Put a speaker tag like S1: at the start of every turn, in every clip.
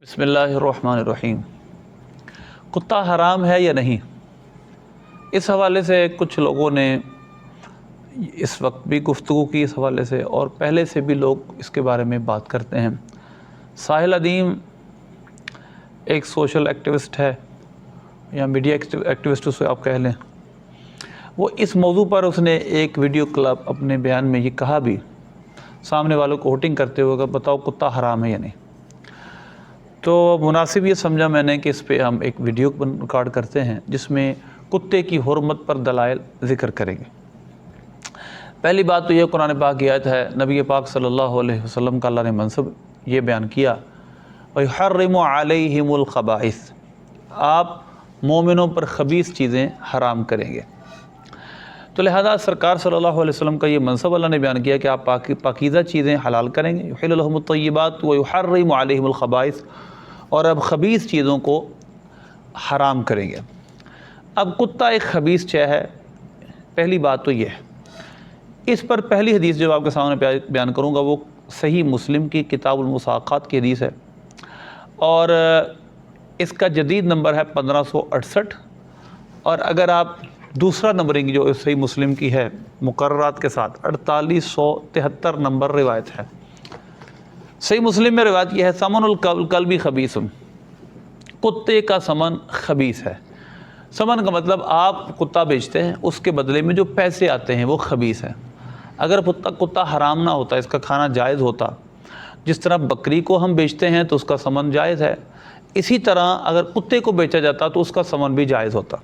S1: بسم اللہ الرحمن الرحیم۔ کتا حرام ہے یا نہیں، اس حوالے سے کچھ لوگوں نے اس وقت بھی گفتگو کی اس حوالے سے، اور پہلے سے بھی لوگ اس کے بارے میں بات کرتے ہیں۔ ساحل ادیم ایک سوشل ایکٹیوسٹ ہے یا میڈیا ایکٹیوسٹ اسے آپ کہہ لیں، وہ اس موضوع پر اس نے ایک ویڈیو کلپ اپنے بیان میں یہ کہا بھی، سامنے والوں کو ہوٹنگ کرتے ہوئے کہ بتاؤ کتا حرام ہے یا نہیں۔ تو مناسب یہ سمجھا میں نے کہ اس پہ ہم ایک ویڈیو ریکارڈ کرتے ہیں جس میں کتے کی حرمت پر دلائل ذکر کریں گے۔ پہلی بات تو یہ قرآن پاک کی آیت ہے، نبی پاک صلی اللہ علیہ وسلم کا اللہ نے منصب یہ بیان کیا، وَيُحَرِّمُ عَلَيْهِمُ الْخَبَائِثَ، آپ مومنوں پر خبیث چیزیں حرام کریں گے۔ تو لہذا سرکار صلی اللہ علیہ وسلم کا یہ منصب اللہ نے بیان کیا کہ آپ پاکیزہ چیزیں حلال کریں گے، يُحِلُّ لَهُمُ الطَّيِّبَاتُ وَيُحَرِّمُ عَلَيْهِمُ الْخَبَائِثَ، اور اب خبیث چیزوں کو حرام کریں گے۔ اب کتا ایک خبیث شے ہے، پہلی بات تو یہ ہے۔ اس پر پہلی حدیث جو آپ کے سامنے بیان کروں گا وہ صحیح مسلم کی کتاب المساقات کی حدیث ہے، اور اس کا جدید نمبر ہے 1568، اور اگر آپ دوسرا نمبرنگ جو صحیح مسلم کی ہے مقررات کے ساتھ 4873 نمبر روایت ہے۔ صحیح مسلم میں روایت یہ ہے، ثمن الکلب خبیث، کتے کا سمن خبیث ہے۔ سمن کا مطلب آپ کتا بیچتے ہیں، اس کے بدلے میں جو پیسے آتے ہیں وہ خبیث ہے۔ اگر کتا حرام نہ ہوتا، اس کا کھانا جائز ہوتا، جس طرح بکری کو ہم بیچتے ہیں تو اس کا سمن جائز ہے، اسی طرح اگر کتے کو بیچا جاتا تو اس کا سمن بھی جائز ہوتا۔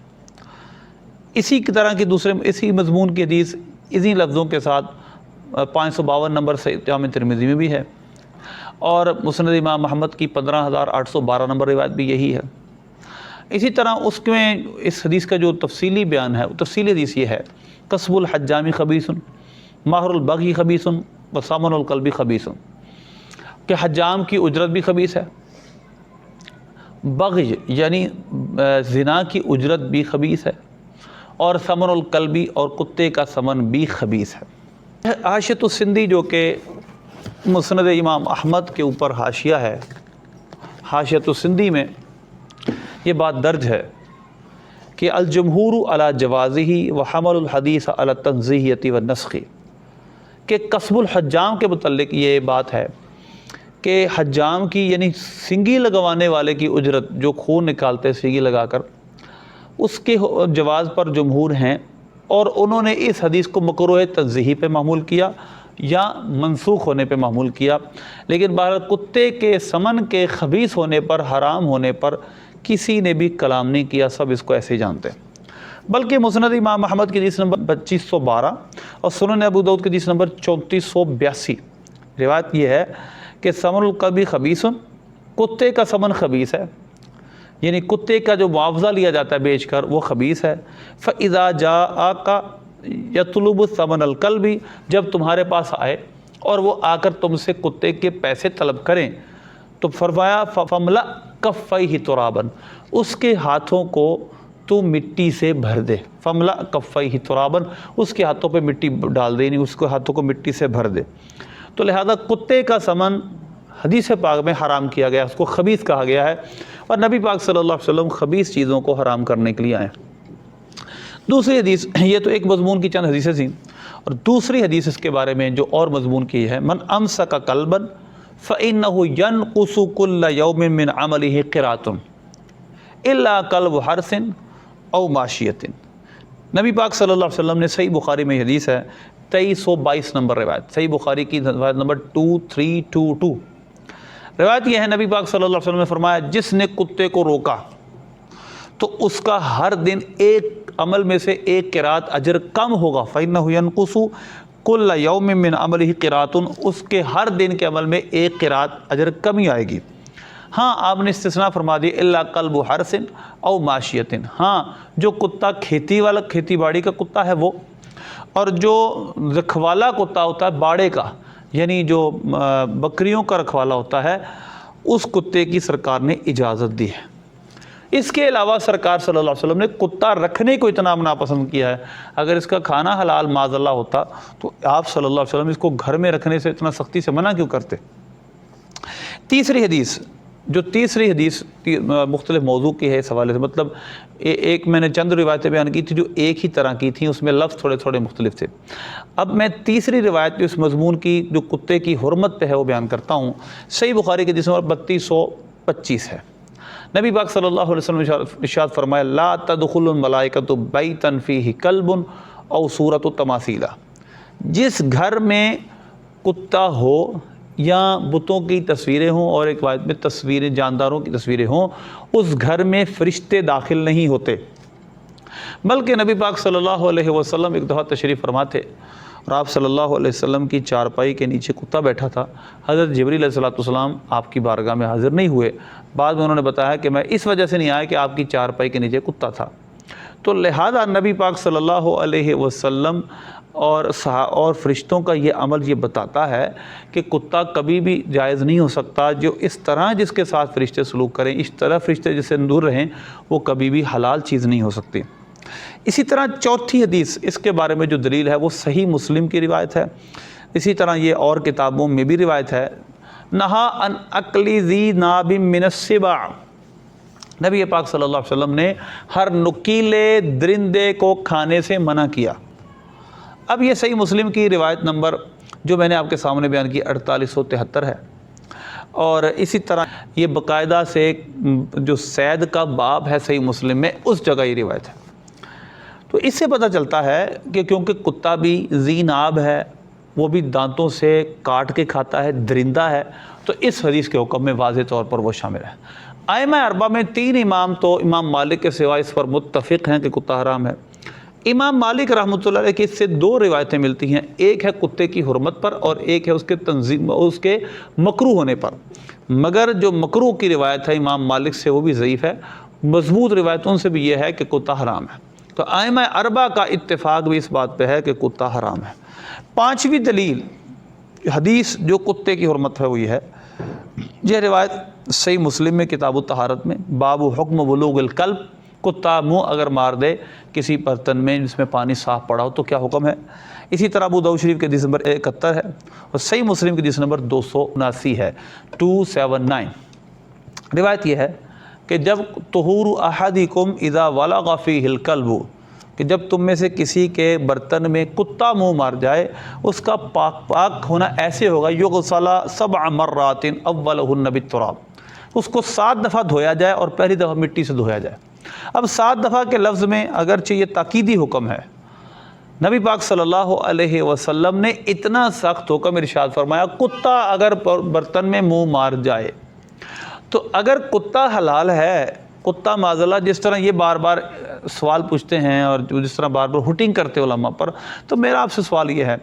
S1: اسی کی طرح کی اسی مضمون کی حدیث اسی لفظوں کے ساتھ 552 نمبر سے جامع ترمذی میں بھی ہے، اور مسند امام محمد کی 15812 نمبر روایت بھی یہی ہے۔ اسی طرح اس حدیث کا جو تفصیلی بیان ہے، تفصیلی حدیث یہ ہے، کسب الحجام خبیث، مہر البغی خبیث، و ثمن الکلب خبیث، کہ حجام کی اجرت بھی خبیث ہے، بغی یعنی زنا کی اجرت بھی خبیث ہے، اور ثمن الکلبی اور کتے کا ثمن بھی خبیث ہے۔ حاشیۃ السندی جو کہ مسند امام احمد کے اوپر حاشیہ ہے، حاشیۃ السندی میں یہ بات درج ہے کہ الجمہور علی جوازہ وحمل الحدیث علی التنزیہۃ والنسخ، کہ کسب الحجام کے متعلق یہ بات ہے کہ حجام کی یعنی سنگی لگوانے والے کی اجرت، جو خون نکالتے سنگی لگا کر، اس کے جواز پر جمہور ہیں، اور انہوں نے اس حدیث کو مکروہ تنزیہی پہ معمول کیا یا منسوخ ہونے پہ معمول کیا، لیکن بہرحال کتے کے سمن کے خبیث ہونے پر، حرام ہونے پر کسی نے بھی کلام نہیں کیا، سب اس کو ایسے ہی جانتے ہیں۔ بلکہ مسند امام محمد کی حدیث نمبر 2512 اور سنن ابو داؤد کی حدیث نمبر 3482 روایت یہ ہے کہ ثمن الکلب خبیث، کتے کا سمن خبیث ہے، یعنی کتے کا جو معاوضہ لیا جاتا ہے بیچ کر وہ خبیث ہے۔ فَإِذَا جَاءَكَ يَطْلُبُ ثَمَنَ الْكَلْبِ، جب تمہارے پاس آئے اور وہ آ کر تم سے کتے کے پیسے طلب کریں تو فرمایا فَمْلَأْ كَفَّيْهِ تُرَابًا، اس کے ہاتھوں کو تو مٹی سے بھر دے، فَمْلَأْ كَفَّيْهِ تُرَابًا، اس کے ہاتھوں پہ مٹی ڈال دے، یعنی اس کو ہاتھوں کو مٹی سے بھر دے۔ تو لہذا کتے کا سمن حدیث پاک میں حرام کیا گیا، اس کو خبیث کہا گیا ہے، اور نبی پاک صلی اللہ علیہ وسلم خبیث چیزوں کو حرام کرنے کے لیے آئے۔ دوسری حدیث، یہ تو ایک مضمون کی چند حدیثیں تھیں، اور دوسری حدیث اس کے بارے میں جو اور مضمون کی ہے، من امسک کلبا فإنه ينقص كل يوم من عمله قراط الا کلب حرث او ماشیۃ۔ نبی پاک صلی اللہ علیہ وسلم نے صحیح بخاری میں حدیث ہے 2322 نمبر روایت، صحیح بخاری کی روایت نمبر 2322 روایت یہ ہے، نبی پاک صلی اللہ علیہ وسلم نے فرمایا، جس نے کتے کو روکا تو اس کا ہر دن ایک عمل میں سے ایک قرات اجر کم ہوگا، فإنه ينقص كل يوم من عمله قرات، اس کے ہر دن کے عمل میں ایک قرات اجر کمی آئے گی۔ ہاں آپ نے استثناء فرما دی، الا کلب حرث او ماشیۃ، ہاں جو کتا کھیتی باڑی کا کتا ہے وہ، اور جو رکھوالا کتا ہوتا ہے باڑے کا، یعنی جو بکریوں کا رکھوالا ہوتا ہے، اس کتے کی سرکار نے اجازت دی ہے۔ اس کے علاوہ سرکار صلی اللہ علیہ وسلم نے کتا رکھنے کو اتنا ناپسند کیا ہے، اگر اس کا کھانا حلال معاذ اللہ ہوتا تو آپ صلی اللہ علیہ وسلم اس کو گھر میں رکھنے سے اتنا سختی سے منع کیوں کرتے۔ تیسری حدیث جو تیسری حدیث مختلف موضوع کی ہے اس حوالے سے، مطلب ایک میں نے چند روایتیں بیان کی تھی جو ایک ہی طرح کی تھیں، اس میں لفظ تھوڑے تھوڑے مختلف تھے۔ اب میں تیسری روایت جو اس مضمون کی جو کتے کی حرمت پہ ہے وہ بیان کرتا ہوں۔ صحیح بخاری کے حدیث نمبر 3225 ہے۔ نبی پاک صلی اللہ علیہ وسلم نے ارشاد فرمایا لا تدخل الملائکۃ بیتا فیہ کلب او صورۃ تماثیل، جس گھر میں کتا ہو یا بتوں کی تصویریں ہوں اور ایک روایت میں تصویریں جانداروں کی تصویریں ہوں، اس گھر میں فرشتے داخل نہیں ہوتے، بلکہ نبی پاک صلی اللہ علیہ وسلم ایک دفعہ تشریف فرما تھے اور آپ صلی اللہ علیہ وسلم کی چارپائی کے نیچے کتا بیٹھا تھا۔ حضرت جبریل علیہ السلام آپ کی بارگاہ میں حاضر نہیں ہوئے۔ بعد میں انہوں نے بتایا کہ میں اس وجہ سے نہیں آیا کہ آپ کی چارپائی کے نیچے کتا تھا۔ تو لہذا نبی پاک صلی اللہ علیہ وسلم اور فرشتوں کا یہ عمل یہ بتاتا ہے کہ کتا کبھی بھی جائز نہیں ہو سکتا، جو اس طرح جس کے ساتھ فرشتے سلوک کریں، اس طرح فرشتے جس سے دور رہیں، وہ کبھی بھی حلال چیز نہیں ہو سکتی۔ اسی طرح چوتھی حدیث اس کے بارے میں جو دلیل ہے وہ صحیح مسلم کی روایت ہے۔ اسی طرح یہ اور کتابوں میں بھی روایت ہے، نہا ان اکل ذی ناب من السبع، نبی پاک صلی اللہ علیہ وسلم نے ہر نکیلے درندے کو کھانے سے منع کیا۔ اب یہ صحیح مسلم کی روایت نمبر جو میں نے آپ کے سامنے بیان کی 4873 ہے، اور اسی طرح یہ باقاعدہ سے جو سید کا باب ہے صحیح مسلم میں، اس جگہ یہ روایت ہے۔ تو اس سے پتہ چلتا ہے کہ کیونکہ کتا بھی ذی ناب ہے، وہ بھی دانتوں سے کاٹ کے کھاتا ہے، درندہ ہے، تو اس حدیث کے حکم میں واضح طور پر وہ شامل ہے۔ ائمہ اربعہ میں 3 امام تو امام مالک کے سوا اس پر متفق ہیں کہ کتا حرام ہے۔ امام مالک رحمۃ اللہ علیہ کی اس سے 2 روایتیں ملتی ہیں، ایک ہے کتے کی حرمت پر اور ایک ہے اس کے مکروہ ہونے پر، مگر جو مکروہ کی روایت ہے امام مالک سے وہ بھی ضعیف ہے۔ مضبوط روایتوں سے بھی یہ ہے کہ کتا حرام ہے۔ تو ائمہ اربعہ کا اتفاق بھی اس بات پہ ہے کہ کتا حرام ہے۔ 5ویں دلیل حدیث جو کتے کی حرمت ہے وہ یہ ہے، یہ روایت صحیح مسلم میں کتاب الطہارت میں، باب حکم بلوغ الکلب، کتا منہ اگر مار دے کسی برتن میں جس میں پانی صاف پڑا ہو تو کیا حکم ہے۔ اسی طرح ابو داؤد شریف کے حدیث نمبر 71 ہے اور صحیح مسلم کے حدیث نمبر 279 ہے، 279۔ روایت یہ ہے کہ جب طہور احدکم اذا ولغ فیہ الکلب، کہ جب تم میں سے کسی کے برتن میں کتا منہ مار جائے، اس کا پاک ہونا ایسے ہوگا یغسل 7 مرات اولہن بالتراب، اس کو 7 دفعہ دھویا جائے اور پہلی دفعہ مٹی سے دھویا جائے۔ اب 7 دفعہ کے لفظ میں اگرچہ یہ تاکیدی حکم ہے، نبی پاک صلی اللہ علیہ وسلم نے اتنا سخت حکم ارشاد فرمایا کتا اگر برتن میں منہ مار جائے، تو اگر کتا حلال ہے، کتا معاذ اللہ جس طرح یہ بار بار سوال پوچھتے ہیں اور جس طرح بار بار ہوٹنگ کرتے علماء پر، تو میرا آپ سے سوال یہ ہے،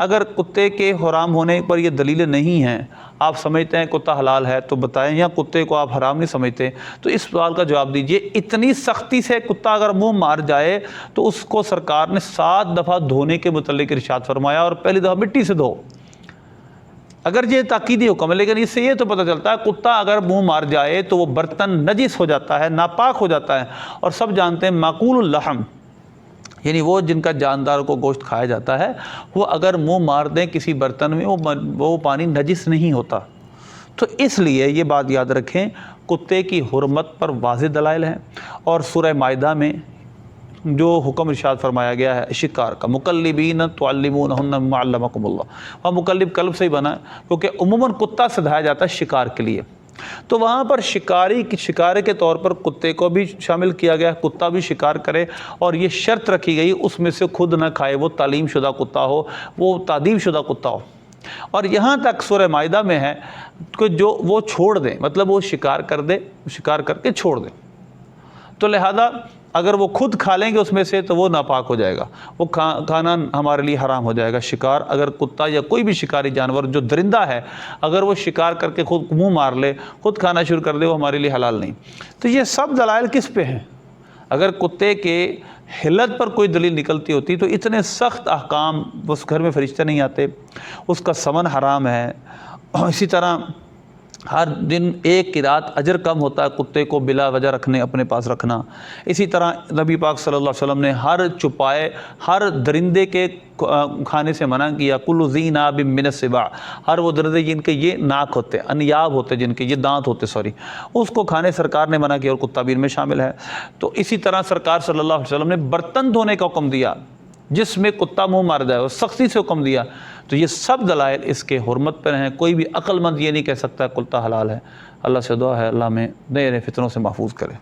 S1: اگر کتے کے حرام ہونے پر یہ دلیلیں نہیں ہیں، آپ سمجھتے ہیں کتا حلال ہے تو بتائیں، یا کتے کو آپ حرام نہیں سمجھتے تو اس سوال کا جواب دیجئے۔ اتنی سختی سے کتا اگر منہ مار جائے تو اس کو سرکار نے 7 دفعہ دھونے کے متعلق ارشاد فرمایا اور پہلی دفعہ مٹی سے دھو۔ اگر یہ تاکیدی حکم ہے، لیکن اس سے یہ تو پتہ چلتا ہے کتا اگر منہ مار جائے تو وہ برتن نجس ہو جاتا ہے، ناپاک ہو جاتا ہے، اور سب جانتے ہیں معقول اللحم یعنی وہ جن کا جاندار کو گوشت کھایا جاتا ہے، وہ اگر منہ مار دیں کسی برتن میں وہ پانی نجس نہیں ہوتا۔ تو اس لیے یہ بات یاد رکھیں، کتے کی حرمت پر واضح دلائل ہیں، اور سورہ مائدہ میں جو حکم ارشاد فرمایا گیا ہے شکار کا، مقلبین تعلمونہن مما علمکم اللہ، اور مقلب قلب سے ہی بنا ہے کیونکہ عموماً کتا سدھایا جاتا ہے شکار کے لیے، تو وہاں پر شکارے کے طور پر کتے کو بھی شامل کیا گیا، کتا بھی شکار کرے، اور یہ شرط رکھی گئی اس میں سے خود نہ کھائے، وہ تعلیم شدہ کتا ہو، وہ تعدیب شدہ کتا ہو۔ اور یہاں تک سورہ مائدہ میں ہے کہ جو وہ چھوڑ دیں، مطلب وہ شکار کر کے چھوڑ دیں، تو لہذا اگر وہ خود کھا لیں گے اس میں سے تو وہ ناپاک ہو جائے گا، وہ کھانا ہمارے لیے حرام ہو جائے گا۔ شکار اگر کتا یا کوئی بھی شکاری جانور جو درندہ ہے اگر وہ شکار کر کے خود منہ مار لے، خود کھانا شروع کر دے، وہ ہمارے لیے حلال نہیں۔ تو یہ سب دلائل کس پہ ہیں؟ اگر کتے کے حلت پر کوئی دلیل نکلتی ہوتی تو اتنے سخت احکام، اس گھر میں فرشتے نہیں آتے، اس کا سمن حرام ہے، اسی طرح ہر دن ایک کی رات اجر کم ہوتا ہے کتے کو بلا وجہ رکھنے اپنے پاس رکھنا۔ اسی طرح نبی پاک صلی اللہ علیہ وسلم نے ہر چھپائے ہر درندے کے کھانے سے منع کیا، کل ذی ناب من السباع، ہر وہ درندے جن کے یہ ناک ہوتے انیاب ہوتے، جن کے یہ دانت ہوتے اس کو کھانے سرکار نے منع کیا، اور کتا بھی ان میں شامل ہے۔ تو اسی طرح سرکار صلی اللہ علیہ وسلم نے برتن دھونے کا حکم دیا جس میں کتا منہ مار جائے، اور سختی سے حکم دیا۔ تو یہ سب دلائل اس کے حرمت پر ہیں، کوئی بھی عقل مند یہ نہیں کہہ سکتا کتا حلال ہے۔ اللہ سے دعا ہے اللہ میں نئے نئے فتنوں سے محفوظ کرے۔